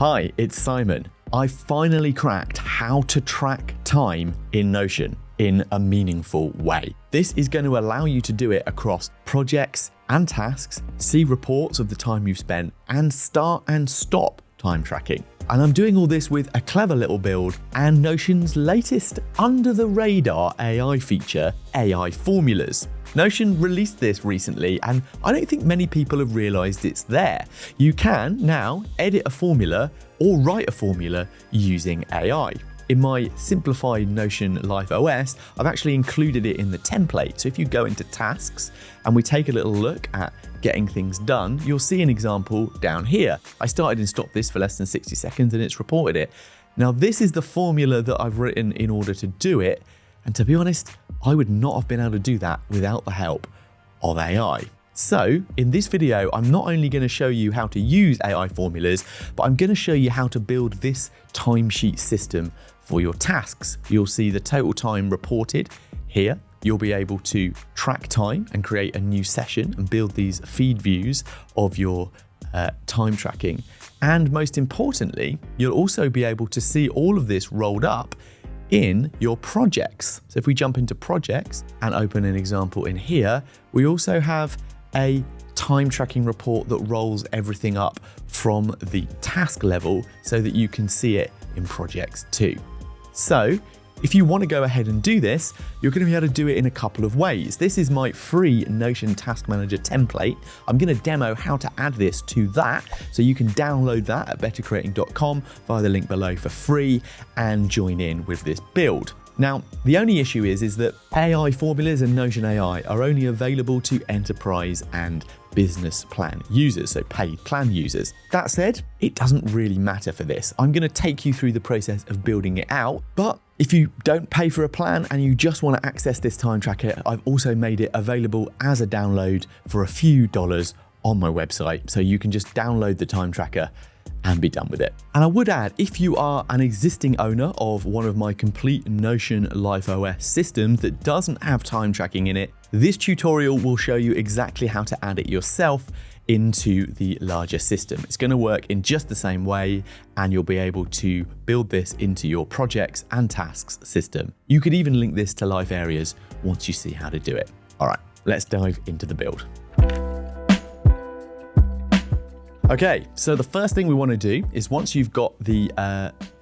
Hi, it's Simon. I finally cracked how to track time in Notion in a meaningful way. This is going to allow you to do it across projects and tasks, see reports of the time you've spent, and start and stop time tracking. And I'm doing all this with a clever little build and Notion's latest under-the-radar AI feature, AI Formulas. Notion released this recently, and I don't think many people have realized it's there. You can now edit a formula or write a formula using AI. In my simplified Notion Life OS, I've actually included it in the template. So if you go into tasks and we take a little look at getting things done, you'll see an example down here. I started and stopped this for less than 60 seconds and it's reported it. Now this is the formula that I've written in order to do it. And to be honest, I would not have been able to do that without the help of AI. So in this video, I'm not only going to show you how to use AI formulas, but I'm going to show you how to build this timesheet system for your tasks. You'll see the total time reported here. You'll be able to track time and create a new session and build these feed views of your time tracking. And most importantly, you'll also be able to see all of this rolled up in your projects. So if we jump into projects and open an example in here, we also have a time tracking report that rolls everything up from the task level so that you can see it in projects too. So if you want to go ahead and do this, you're going to be able to do it in a couple of ways. This is my free Notion Task Manager template. I'm going to demo how to add this to that. So you can download that at bettercreating.com via the link below for free and join in with this build. Now, the only issue is that AI formulas and Notion AI are only available to enterprise and business plan users, so paid plan users. That said, it doesn't really matter for this. I'm going to take you through the process of building it out, but if you don't pay for a plan and you just want to access this time tracker, I've also made it available as a download for a few dollars on my website. So you can just download the time tracker and be done with it. And I would add, if you are an existing owner of one of my complete Notion Life OS systems that doesn't have time tracking in it, this tutorial will show you exactly how to add it yourself into the larger system. It's going to work in just the same way, and you'll be able to build this into your projects and tasks system. You could even link this to life areas once you see how to do it. All right, let's dive into the build. Okay, so the first thing we want to do is once you've got the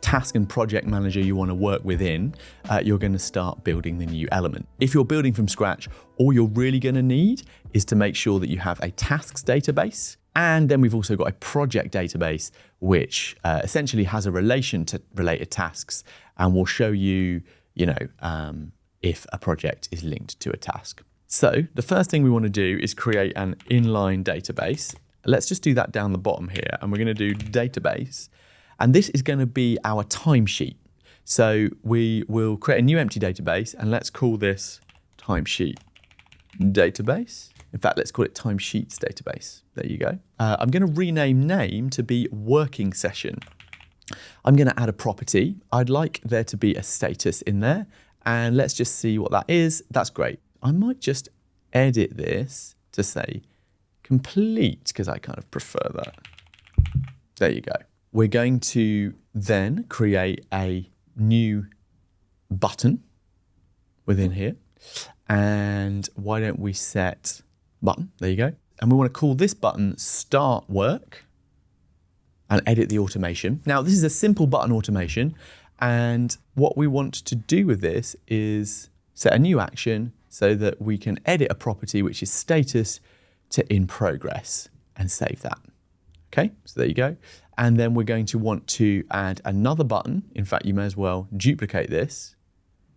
task and project manager you want to work within, you're going to start building the new element. If you're building from scratch, all you're really going to need is to make sure that you have a tasks database. And then we've also got a project database, which essentially has a relation to related tasks and will show you, if a project is linked to a task. So the first thing we want to do is create an inline database. Let's just do that down the bottom here, and we're going to do database, and this is going to be our timesheet. So we will create a new empty database, and let's call this timesheet database. In fact, let's call it timesheets database. There you go. I'm going to rename name to be working session. I'm going to add a property. I'd like there to be a status in there, and let's just see what that is. That's great. I might just edit this to say complete, because I kind of prefer that. There you go. We're going to then create a new button within here. And why don't we set button? There you go. And we want to call this button start work and edit the automation. Now, this is a simple button automation. And what we want to do with this is set a new action so that we can edit a property, which is status, to in progress, and save that. Okay, so there you go. And then we're going to want to add another button. In fact, you may as well duplicate this.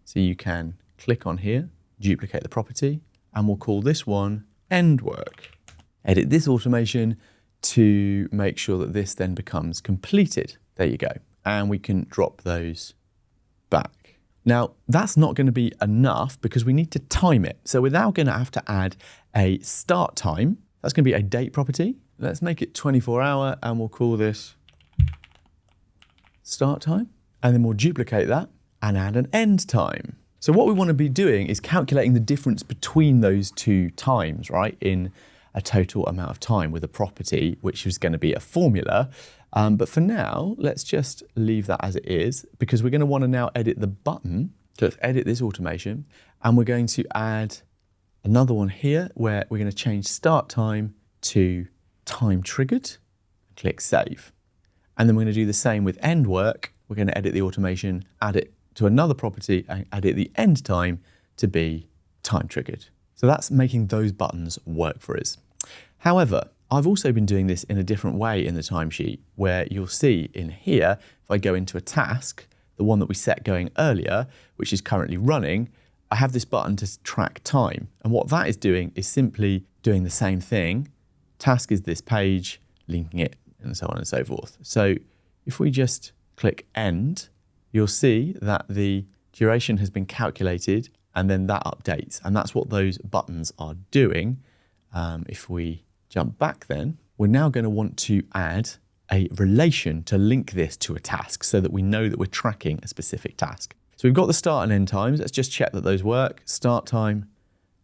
So you can click on here, duplicate the property, and we'll call this one end work. Edit this automation to make sure that this then becomes completed. There you go. And we can drop those back. Now, that's not going to be enough because we need to time it. So we're now going to have to add a start time. That's going to be a date property. Let's make it 24-hour and we'll call this start time. And then we'll duplicate that and add an end time. So what we want to be doing is calculating the difference between those two times, right, in a total amount of time with a property, which is going to be a formula. But for now, let's just leave that as it is because we're going to want to now edit the button. So let's edit this automation and we're going to add another one here where we're going to change start time to time triggered. Click save. And then we're going to do the same with end work. We're going to edit the automation, add it to another property and edit the end time to be time triggered. So that's making those buttons work for us. However, I've also been doing this in a different way in the timesheet where you'll see in here, if I go into a task, the one that we set going earlier, which is currently running, I have this button to track time. And what that is doing is simply doing the same thing. Task is this page, linking it and so on and so forth. So if we just click end, you'll see that the duration has been calculated and then that updates. And that's what those buttons are doing. If we jump back then, we're now going to want to add a relation to link this to a task so that we know that we're tracking a specific task. So we've got the start and end times. Let's just check that those work. Start time,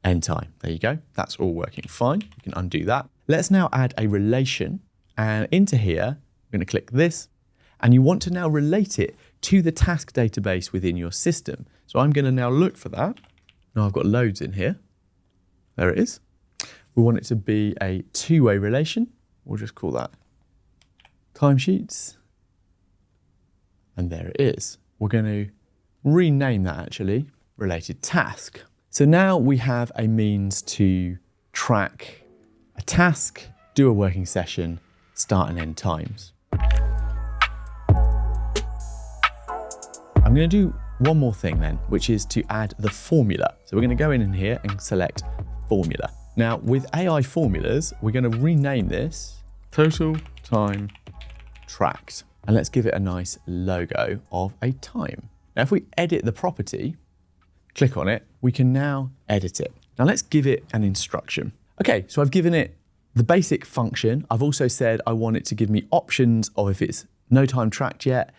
end time. There you go. That's all working fine. You can undo that. Let's now add a relation. And into here, we're going to click this. And you want to now relate it to the task database within your system. So I'm going to now look for that. Now I've got loads in here. There it is. We want it to be a two-way relation. We'll just call that timesheets. And there it is. We're going to rename that actually, related task. So now we have a means to track a task, do a working session, start and end times. I'm going to do one more thing then, which is to add the formula. So we're going to go in here and select formula. Now with AI formulas, we're going to rename this total time tracked. And let's give it a nice logo of a time. Now if we edit the property, click on it, we can now edit it. Now let's give it an instruction. Okay, so I've given it the basic function. I've also said I want it to give me options of if it's no time tracked yet,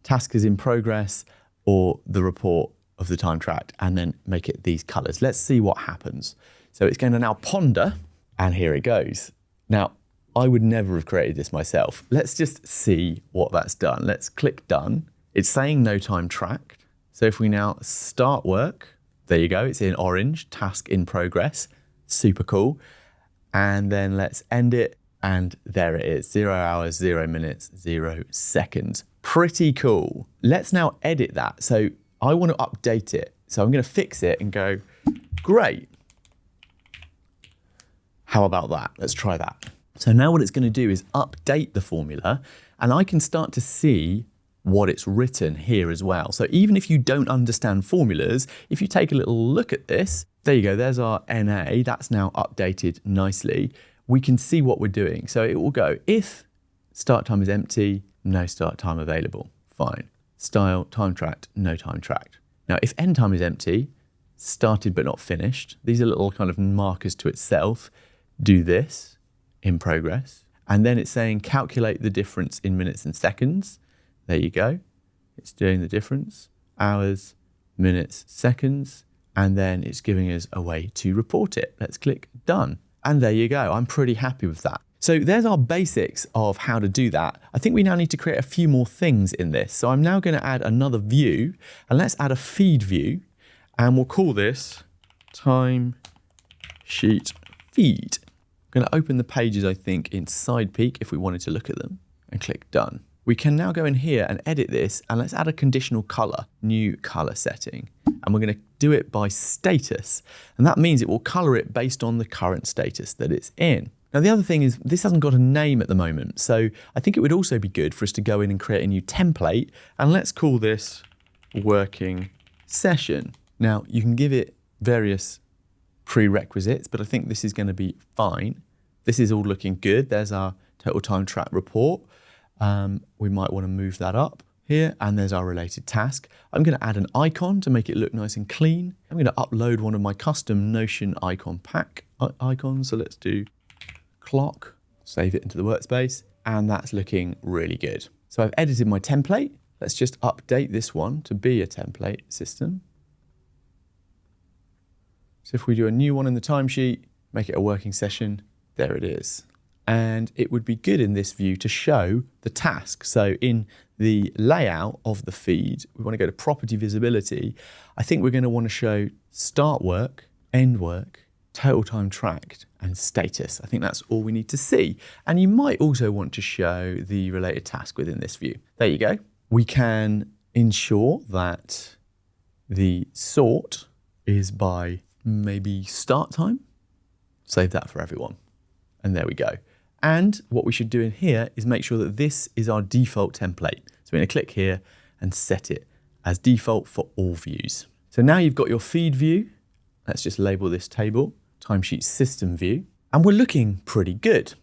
task is in progress, or the report of the time tracked, and then make it these colors. Let's see what happens. So it's going to now ponder, and here it goes. Now, I would never have created this myself. Let's just see what that's done. Let's click done. It's saying no time tracked. So if we now start work, there you go, it's in orange, task in progress, super cool. And then let's end it, and there it is, 0 hours, 0 minutes, 0 seconds. Pretty cool. Let's now edit that. So I want to update it. So I'm going to fix it and go, great. How about that? Let's try that. So now what it's going to do is update the formula, and I can start to see what it's written here as well. So even if you don't understand formulas, if you take a little look at this, there you go, there's our NA, that's now updated nicely. We can see what we're doing. So it will go, if start time is empty, no start time available, fine. Style, time tracked, no time tracked. Now if end time is empty, started but not finished, these are little kind of markers to itself, do this, in progress. And then it's saying calculate the difference in minutes and seconds. There you go. It's doing the difference. Hours, minutes, seconds. And then it's giving us a way to report it. Let's click done. And there you go. I'm pretty happy with that. So there's our basics of how to do that. I think we now need to create a few more things in this. So I'm now going to add another view, and let's add a feed view, and we'll call this timesheet feed. I'm going to open the pages, I think, in SidePeak if we wanted to look at them, and click done. We can now go in here and edit this, and let's add a conditional color, new color setting. And we're going to do it by status. And that means it will color it based on the current status that it's in. Now, the other thing is this hasn't got a name at the moment. So I think it would also be good for us to go in and create a new template. And let's call this working session. Now, you can give it various prerequisites, but I think this is going to be fine. This is all looking good. There's our total time track report. We might want to move that up here, and there's our related task. I'm going to add an icon to make it look nice and clean. I'm going to upload one of my custom Notion icon pack icons. So let's do clock, save it into the workspace, and that's looking really good. So I've edited my template. Let's just update this one to be a template system. So if we do a new one in the timesheet, make it a working session, there it is. and it would be good in this view to show the task. So in the layout of the feed, we want to go to property visibility. I think we're going to want to show start work, end work, total time tracked, and status. I think that's all we need to see. And you might also want to show the related task within this view. There you go. We can ensure that the sort is by maybe start time. Save that for everyone. And there we go. And what we should do in here is make sure that this is our default template. So we're going to click here and set it as default for all views. So now you've got your feed view. Let's just label this table, timesheet system view. And we're looking pretty good.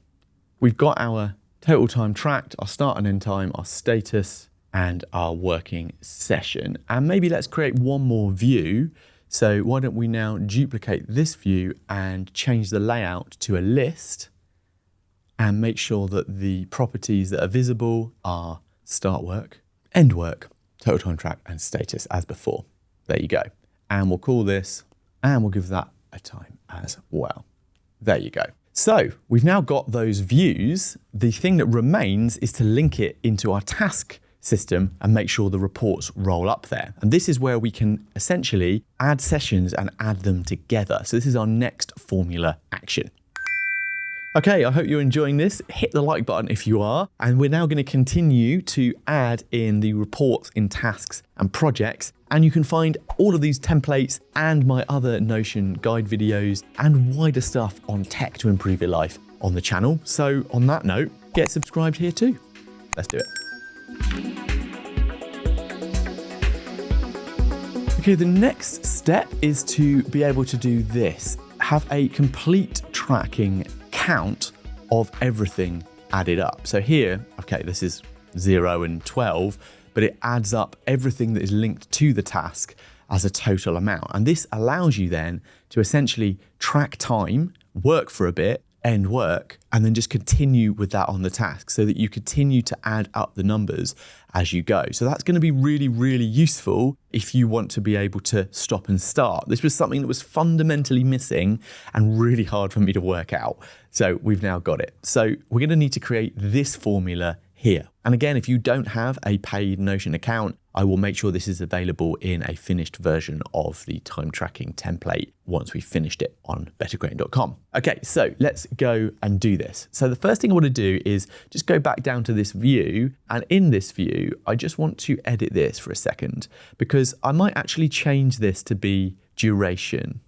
We've got our total time tracked, our start and end time, our status, and our working session. And maybe let's create one more view. So why don't we now duplicate this view and change the layout to a list and make sure that the properties that are visible are start work, end work, total time track, and status as before. There you go. And we'll call this, and we'll give that a time as well. There you go. So we've now got those views. The thing that remains is to link it into our task system and make sure the reports roll up there. And this is where we can essentially add sessions and add them together. So this is our next formula action. Okay, I hope you're enjoying this. Hit the like button if you are. And we're now going to continue to add in the reports in tasks and projects. And you can find all of these templates and my other Notion guide videos and wider stuff on tech to improve your life on the channel. So on that note, get subscribed here too. Let's do it. Okay, the next step is to be able to do this. Have a complete tracking count of everything added up. So here, okay, this is 0 and 12, but it adds up everything that is linked to the task as a total amount. And this allows you then to essentially track time, work for a bit, end work, and then just continue with that on the task so that you continue to add up the numbers as you go. So that's going to be really, really useful if you want to be able to stop and start. This was something that was fundamentally missing and really hard for me to work out. So we've now got it. So we're going to need to create this formula here. And again, if you don't have a paid Notion account, I will make sure this is available in a finished version of the time tracking template once we've finished it on bettergrain.com. Okay, so let's go and do this. So the first thing I want to do is just go back down to this view. And in this view, I just want to edit this for a second because I might actually change this to be duration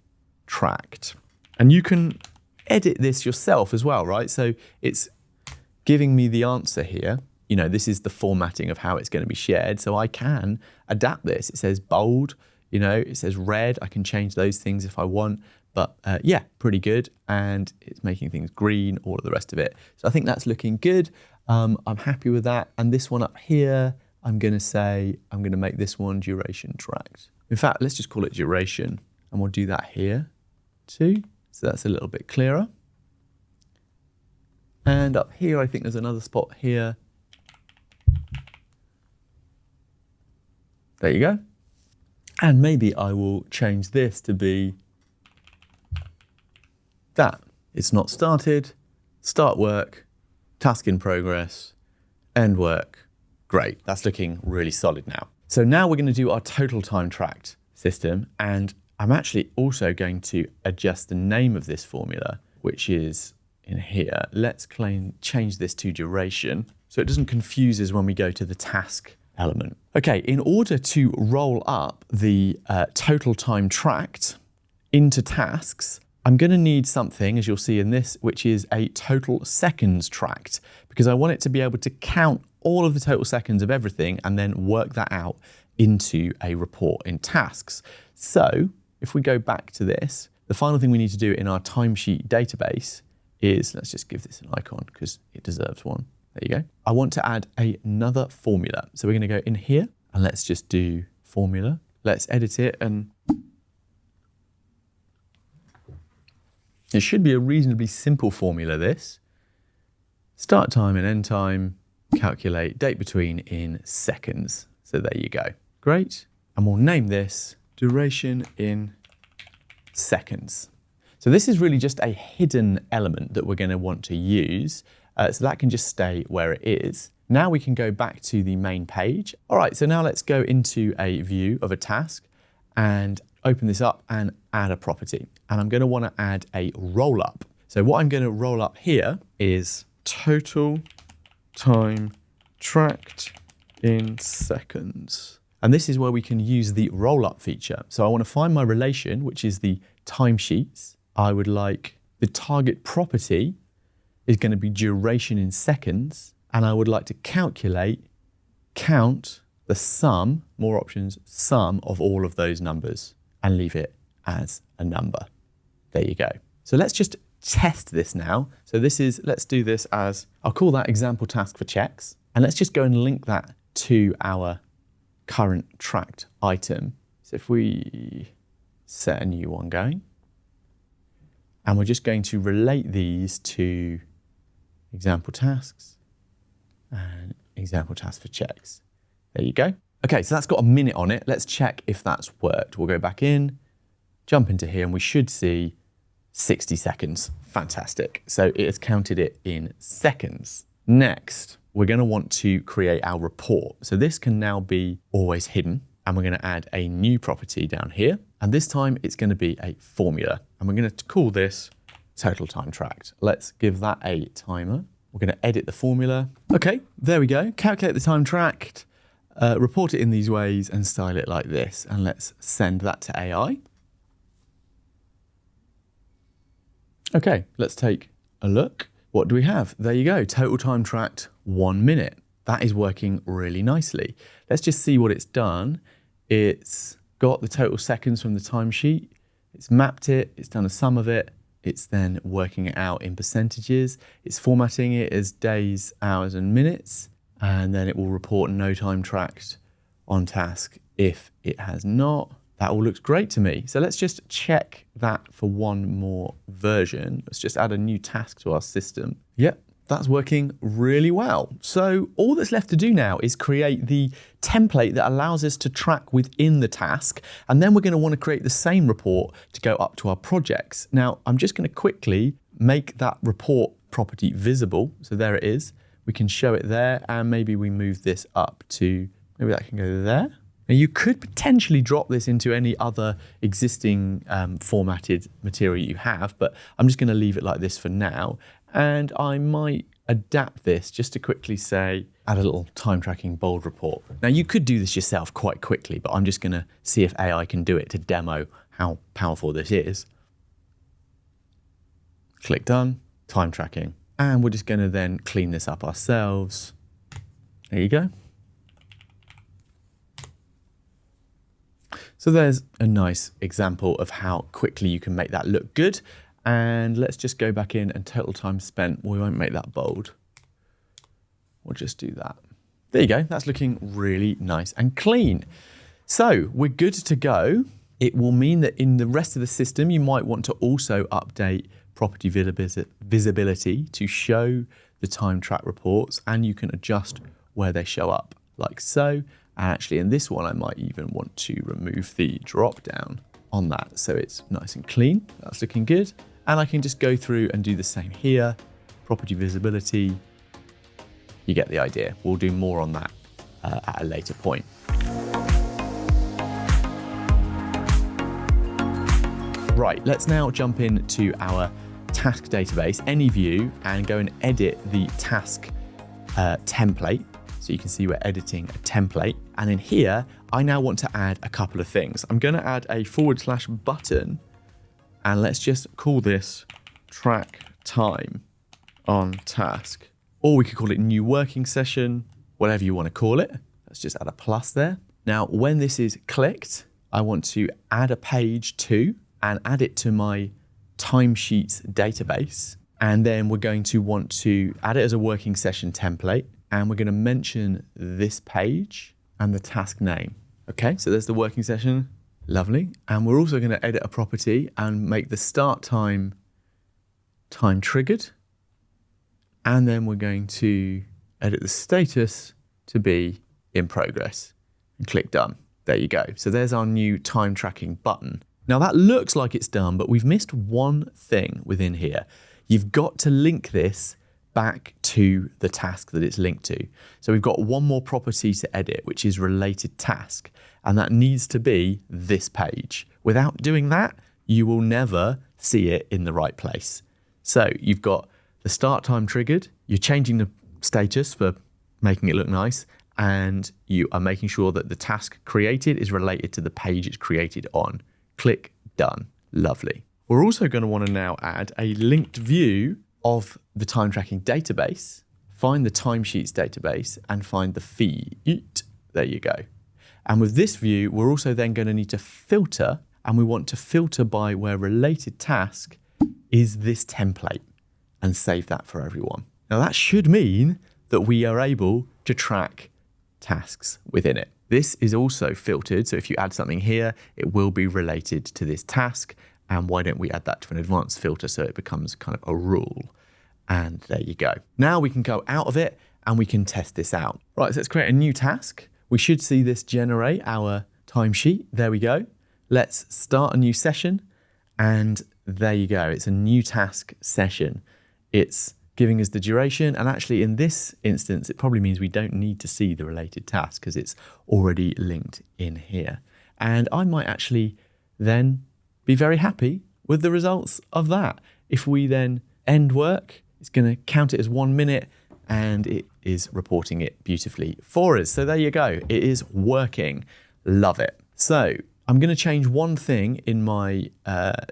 tracked. And you can edit this yourself as well, right? So it's giving me the answer here. You know, this is the formatting of how it's going to be shared. So I can adapt this. It says bold, you know, it says red. I can change those things if I want. But yeah, pretty good. And it's making things green, all of the rest of it. So I think that's looking good. I'm happy with that. And this one up here, I'm going to make this one duration tracked. In fact, let's just call it duration. And we'll do that here too. So that's a little bit clearer. And up here, I think there's another spot here. There you go. And maybe I will change this to be that. It's not started, start work, task in progress, end work. Great, that's looking really solid now. So now we're going to do our total time tracked system. And I'm actually also going to adjust the name of this formula, which is in here. Let's change this to duration so it doesn't confuse us when we go to the task element. Okay, in order to roll up the total time tracked into tasks, I'm going to need something, as you'll see in this, which is a total seconds tracked, because I want it to be able to count all of the total seconds of everything and then work that out into a report in tasks. So if we go back to this, the final thing we need to do in our timesheet database is, let's just give this an icon because it deserves one. There you go. I want to add another formula. So we're going to go in here and let's just do formula. Let's edit it, and it should be a reasonably simple formula, this. Start time and end time, calculate date between in seconds. So there you go. Great. And we'll name this duration in seconds. So So this is really just a hidden element that we're going to want to use. So that can just stay where it is. Now we can go back to the main page. All right, so now let's go into a view of a task and open this up and add a property. And I'm going to want to add a roll up. So what I'm going to roll up here is total time tracked in seconds. And this is where we can use the roll up feature. So I want to find my relation, which is the timesheets. I would like the target property is going to be duration in seconds. And I would like to count the sum, more options, sum of all of those numbers and leave it as a number. There you go. So let's just test this now. So this is, let's do this as, I'll call that example task for checks. And let's just go and link that to our current tracked item. So if we set a new one going, and we're just going to relate these to example tasks and example tasks for checks. There you go. Okay, so that's got a minute on it. Let's check if that's worked. We'll go back in, jump into here, and we should see 60 seconds. Fantastic. So it has counted it in seconds. Next, we're going to want to create our report. So this can now be always hidden, and we're going to add a new property down here. And this time it's going to be a formula, and we're going to call this total time tracked. Let's give that a timer. We're going to edit the formula. Okay, there we go. Calculate the time tracked, report it in these ways and style it like this. And let's send that to AI. Okay, let's take a look. What do we have? There you go. Total time tracked 1 minute. That is working really nicely. Let's just see what it's done. It's got the total seconds from the timesheet. It's mapped it. It's done a sum of it. It's then working it out in percentages. It's formatting it as days, hours, and minutes. And then it will report no time tracked on task if it has not. That all looks great to me. So let's just check that for one more version. Let's just add a new task to our system. Yep, that's working really well. So all that's left to do now is create the template that allows us to track within the task. And then we're going to want to create the same report to go up to our projects. Now, I'm just going to quickly make that report property visible. So there it is. We can show it there, and maybe we move this up to, maybe that can go there. Now you could potentially drop this into any other existing formatted material you have, but I'm just going to leave it like this for now. And I might adapt this just to quickly say, add a little time tracking bold report. Now you could do this yourself quite quickly, but I'm just going to see if AI can do it to demo how powerful this is. Click done, time tracking. And we're just going to then clean this up ourselves. There you go. So there's a nice example of how quickly you can make that look good. And let's just go back in and total time spent. We won't make that bold. We'll just do that. There you go. That's looking really nice and clean. So we're good to go. It will mean that in the rest of the system, you might want to also update property visibility to show the time track reports, and you can adjust where they show up like so. And actually in this one, I might even want to remove the drop down on that so it's nice and clean. That's looking good. And I can just go through and do the same here. Property visibility. You get the idea. We'll do more on that at a later point. Right, let's now jump into our task database, any view, and go and edit the task template. So you can see we're editing a template. And in here, I now want to add a couple of things. I'm going to add a / button, and let's just call this track time on task. Or we could call it new working session, whatever you want to call it. Let's just add a plus there. Now, when this is clicked, I want to add a page to and add it to my timesheets database. And then we're going to want to add it as a working session template. And we're going to mention this page and the task name. Okay, so there's the working session. Lovely. And we're also going to edit a property and make the start time triggered. And then we're going to edit the status to be in progress and click done. There you go. So there's our new time tracking button. Now that looks like it's done, but we've missed one thing within here. You've got to link this back to the task that it's linked to. So we've got one more property to edit, which is related task, and that needs to be this page. Without doing that, you will never see it in the right place. So you've got the start time triggered, you're changing the status for making it look nice, and you are making sure that the task created is related to the page it's created on. Click done. Lovely. We're also going to want to now add a linked view of the time tracking database, find the timesheets database, and find the feed. There you go. And with this view, we're also then going to need to filter, and we want to filter by where related task is this template and save that for everyone. Now that should mean that we are able to track tasks within it. This is also filtered, so if you add something here, it will be related to this task. And why don't we add that to an advanced filter so it becomes kind of a rule? And there you go. Now we can go out of it and we can test this out. Right, so let's create a new task. We should see this generate our timesheet. There we go. Let's start a new session. And there you go. It's a new task session. It's giving us the duration. And actually in this instance, it probably means we don't need to see the related task because it's already linked in here. And I might actually then be very happy with the results of that. If we then end work, it's going to count it as 1 minute and it is reporting it beautifully for us. So there you go. It is working. Love it. So I'm going to change one thing in my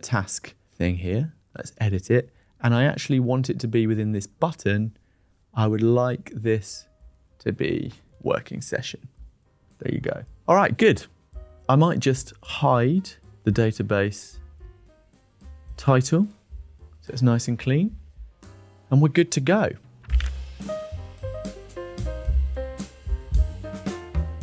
task thing here. Let's edit it. And I actually want it to be within this button. I would like this to be working session. There you go. All right, good. I might just hide the database title so it's nice and clean. And we're good to go.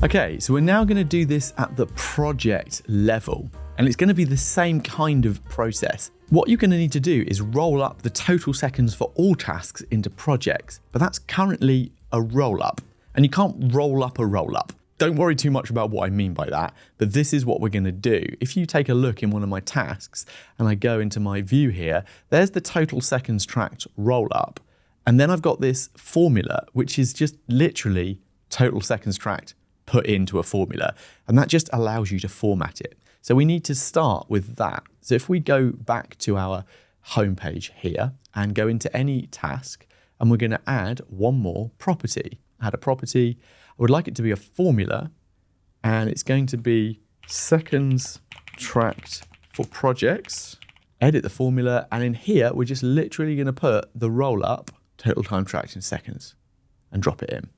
Okay, so we're now going to do this at the project level. And it's going to be the same kind of process. What you're going to need to do is roll up the total seconds for all tasks into projects, but that's currently a roll up, and you can't roll up a roll up. Don't worry too much about what I mean by that, but this is what we're going to do. If you take a look in one of my tasks and I go into my view here, there's the total seconds tracked roll up. And then I've got this formula, which is just literally total seconds tracked put into a formula. And that just allows you to format it. So we need to start with that. So if we go back to our homepage here and go into any task, and we're going to add one more property. Add a property. I would like it to be a formula, and it's going to be seconds tracked for projects. Edit the formula, and in here, we're just literally going to put the roll up total time tracked in seconds and drop it in.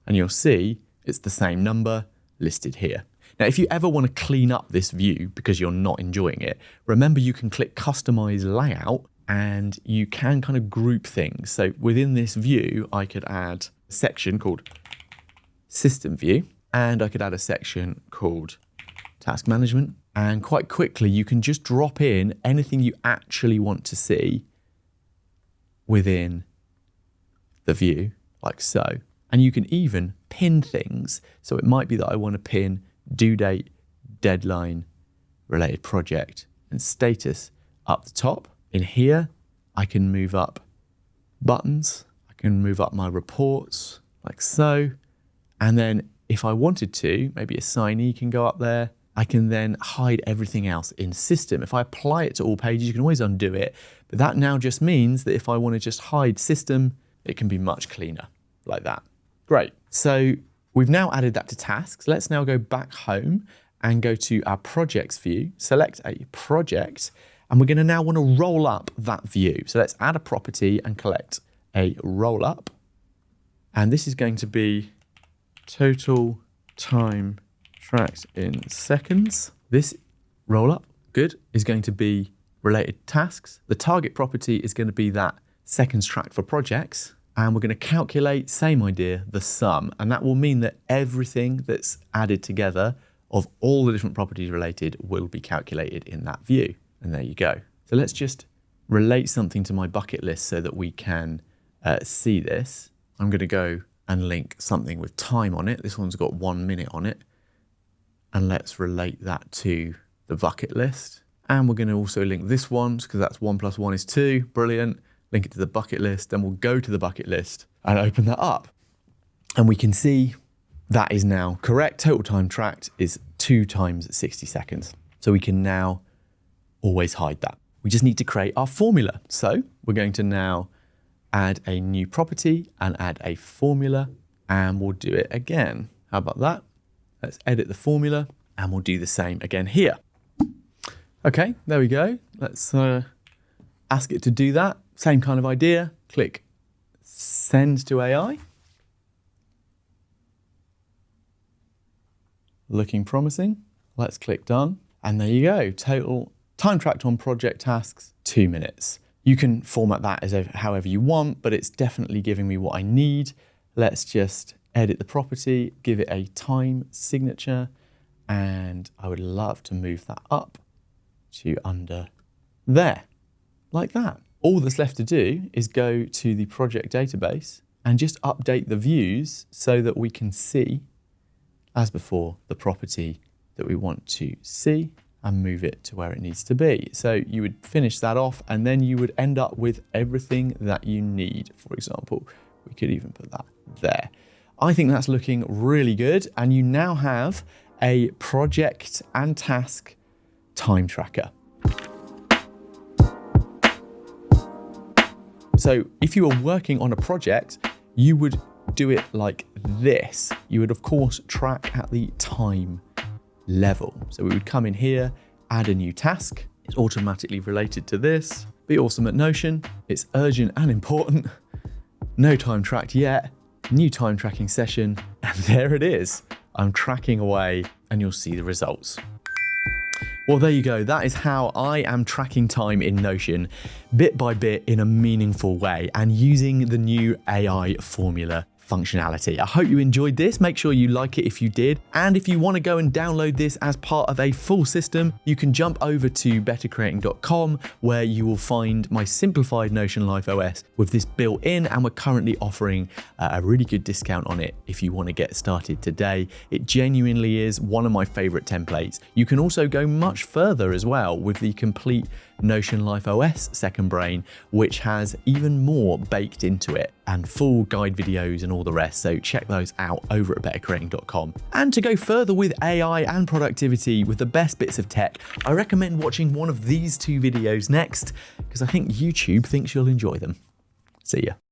And you'll see it's the same number listed here. Now, if you ever want to clean up this view because you're not enjoying it, remember you can click Customize Layout and you can kind of group things. So within this view, I could add a section called System View, and I could add a section called Task Management. And quite quickly, you can just drop in anything you actually want to see within the view, like so. And you can even pin things. So it might be that I want to pin due date, deadline, related project, and status up the top. In here, I can move up buttons. I can move up my reports like so. And then if I wanted to, maybe a signee can go up there. I can then hide everything else in system. If I apply it to all pages, you can always undo it. But that now just means that if I want to just hide system, it can be much cleaner like that. Great. So we've now added that to tasks. Let's now go back home and go to our projects view, select a project, and we're going to now want to roll up that view. So let's add a property and collect a roll up. And this is going to be total time tracked in seconds. This roll up, good, is going to be related tasks. The target property is going to be that seconds tracked for projects. And we're going to calculate, same idea, the sum. And that will mean that everything that's added together of all the different properties related will be calculated in that view. And there you go. So let's just relate something to my bucket list so that we can see this. I'm going to go and link something with time on it. This one's got 1 minute on it. And let's relate that to the bucket list. And we're going to also link this one because that's 1 + 1 is 2. Brilliant. Link it to the bucket list. Then we'll go to the bucket list and open that up. And we can see that is now correct. Total time tracked is 2 times 60 seconds. So we can now always hide that. We just need to create our formula. So we're going to now add a new property and add a formula, and we'll do it again. How about that? Let's edit the formula and we'll do the same again here. Okay, there we go. Let's ask it to do that. Same kind of idea. Click send to AI. Looking promising. Let's click done. And there you go. Total time tracked on project tasks, 2 minutes. You can format that as however you want, but it's definitely giving me what I need. Let's just edit the property, give it a time signature, and I would love to move that up to under there, like that. All that's left to do is go to the project database and just update the views so that we can see, as before, the property that we want to see and move it to where it needs to be. So you would finish that off and then you would end up with everything that you need. For example, we could even put that there. I think that's looking really good. And you now have a project and task time tracker. So if you were working on a project, you would do it like this. You would of course track at the time level. So we would come in here, add a new task. It's automatically related to this. Be awesome at Notion. It's urgent and important. No time tracked yet. New time tracking session. And there it is. I'm tracking away and you'll see the results. Well, there you go. That is how I am tracking time in Notion, bit by bit in a meaningful way and using the new AI formula functionality. I hope you enjoyed this. Make sure you like it if you did. And if you want to go and download this as part of a full system, you can jump over to bettercreating.com where you will find my simplified Notion Life OS with this built in, and we're currently offering a really good discount on it if you want to get started today. It genuinely is one of my favorite templates. You can also go much further as well with the complete Notion Life OS Second Brain, which has even more baked into it and full guide videos and all the rest. So check those out over at bettercreating.com. And to go further with AI and productivity with the best bits of tech, I recommend watching one of these 2 videos next because I think YouTube thinks you'll enjoy them. See ya.